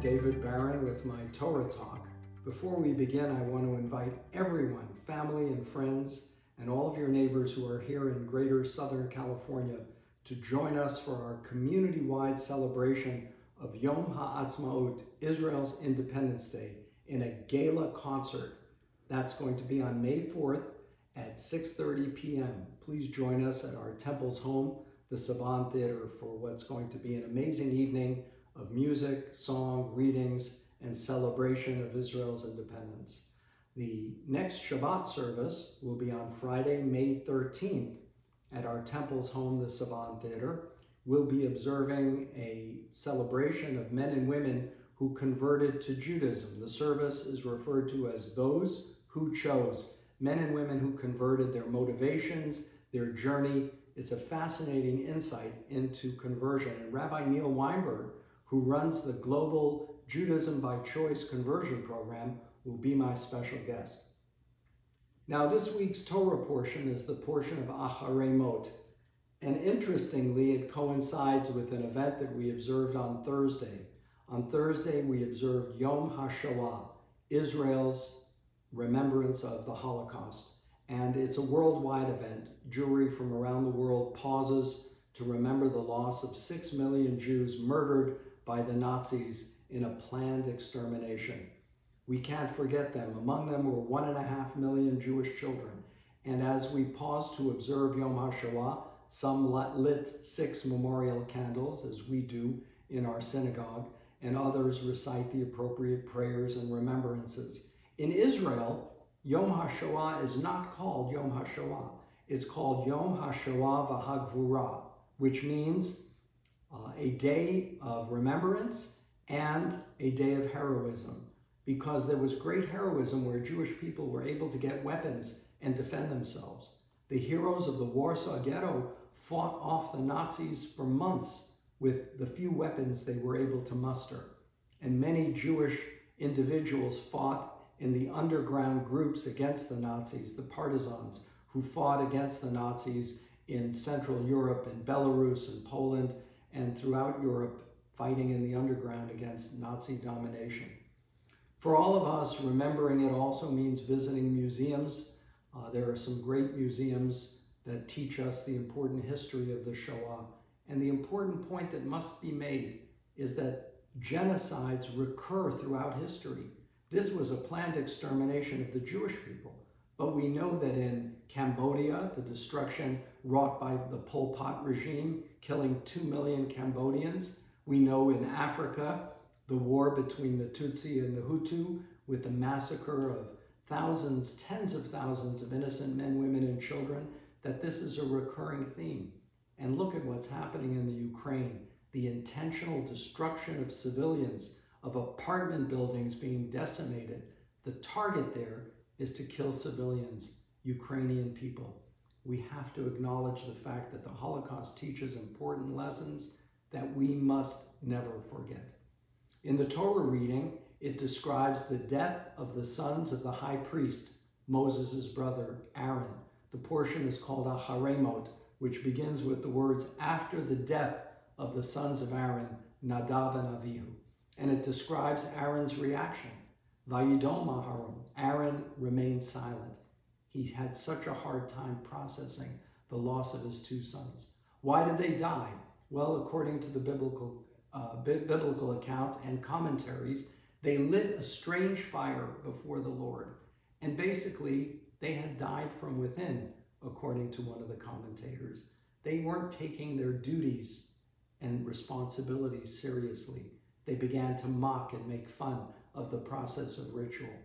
David Barron with my Torah Talk. Before we begin, I want to invite everyone, family and friends, and all of your neighbors who are here in Greater Southern California to join us for our community-wide celebration of Yom HaAtzmaut, Israel's Independence Day, in a gala concert. That's going to be on May 4th at 6:30 p.m. Please join us at our temple's home, the Saban Theater, for what's going to be an amazing evening of music, song, readings, and celebration of Israel's independence. The next Shabbat service will be on Friday, May 13th at our temple's home, the Saban Theater. We'll be observing a celebration of men and women who converted to Judaism. The service is referred to as Those Who Chose. Men and women who converted, their motivations, their journey. It's a fascinating insight into conversion. And Rabbi Neil Weinberg, who runs the Global Judaism by Choice conversion program, will be my special guest. Now, this week's Torah portion is the portion of Acharei Mot. And interestingly, it coincides with an event that we observed on Thursday. On Thursday, we observed Yom HaShoah, Israel's remembrance of the Holocaust. And it's a worldwide event. Jewry from around the world pauses to remember the loss of 6 million Jews murdered by the Nazis in a planned extermination. We can't forget them. Among them were 1.5 million Jewish children. And as we pause to observe Yom HaShoah, some lit 6 memorial candles, as we do in our synagogue, and others recite the appropriate prayers and remembrances. In Israel, Yom HaShoah is not called Yom HaShoah. It's called Yom HaShoah v'Hagvura, which means a day of remembrance and a day of heroism, because there was great heroism where Jewish people were able to get weapons and defend themselves. The heroes of the Warsaw Ghetto fought off the Nazis for months with the few weapons they were able to muster. And many Jewish individuals fought in the underground groups against the Nazis, the partisans who fought against the Nazis in Central Europe, in Belarus and Poland, and throughout Europe, fighting in the underground against Nazi domination. For all of us, remembering it also means visiting museums. There are some great museums that teach us the important history of the Shoah. And the important point that must be made is that genocides recur throughout history. This was a planned extermination of the Jewish people. But we know that in Cambodia, the destruction wrought by the Pol Pot regime, killing 2 million Cambodians. We know in Africa, the war between the Tutsi and the Hutu, with the massacre of thousands, tens of thousands of innocent men, women, and children, that this is a recurring theme. And look at what's happening in the Ukraine, the intentional destruction of civilians, of apartment buildings being decimated. The target there is to kill civilians, Ukrainian people. We have to acknowledge the fact that the Holocaust teaches important lessons that we must never forget. In the Torah reading, it describes the death of the sons of the high priest, Moses' brother, Aaron. The portion is called Acharei Mot, which begins with the words, after the death of the sons of Aaron, Nadav and Avihu. And it describes Aaron's reaction. Vayidom Aharon, Aaron remained silent. He had such a hard time processing the loss of his 2 sons. Why did they die? Well, according to the biblical account and commentaries, they lit a strange fire before the Lord. And basically, they had died from within, according to one of the commentators. They weren't taking their duties and responsibilities seriously. They began to mock and make fun of the process of ritual.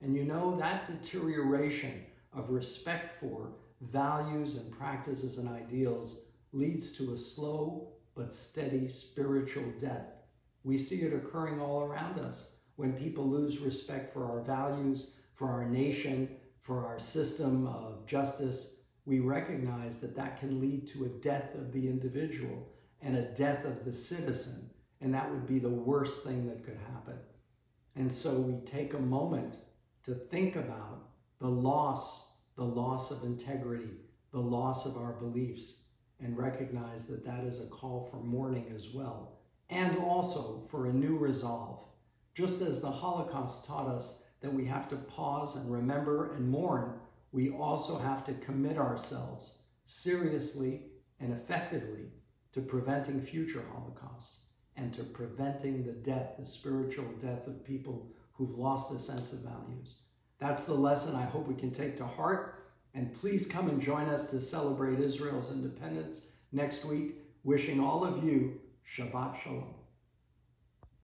And you know, that deterioration of respect for values and practices and ideals leads to a slow but steady spiritual death. We see it occurring all around us. When people lose respect for our values, for our nation, for our system of justice, we recognize that that can lead to a death of the individual and a death of the citizen. And that would be the worst thing that could happen. And so we take a moment to think about the loss of integrity, the loss of our beliefs, and recognize that that is a call for mourning as well. And also for a new resolve Just as the Holocaust taught us that we have to pause and remember and mourn, we also have to commit ourselves seriously and effectively to preventing future Holocausts and to preventing the death, the spiritual death of people who've lost a sense of values. That's the lesson I hope we can take to heart. And please come and join us to celebrate Israel's independence next week. Wishing all of you Shabbat Shalom.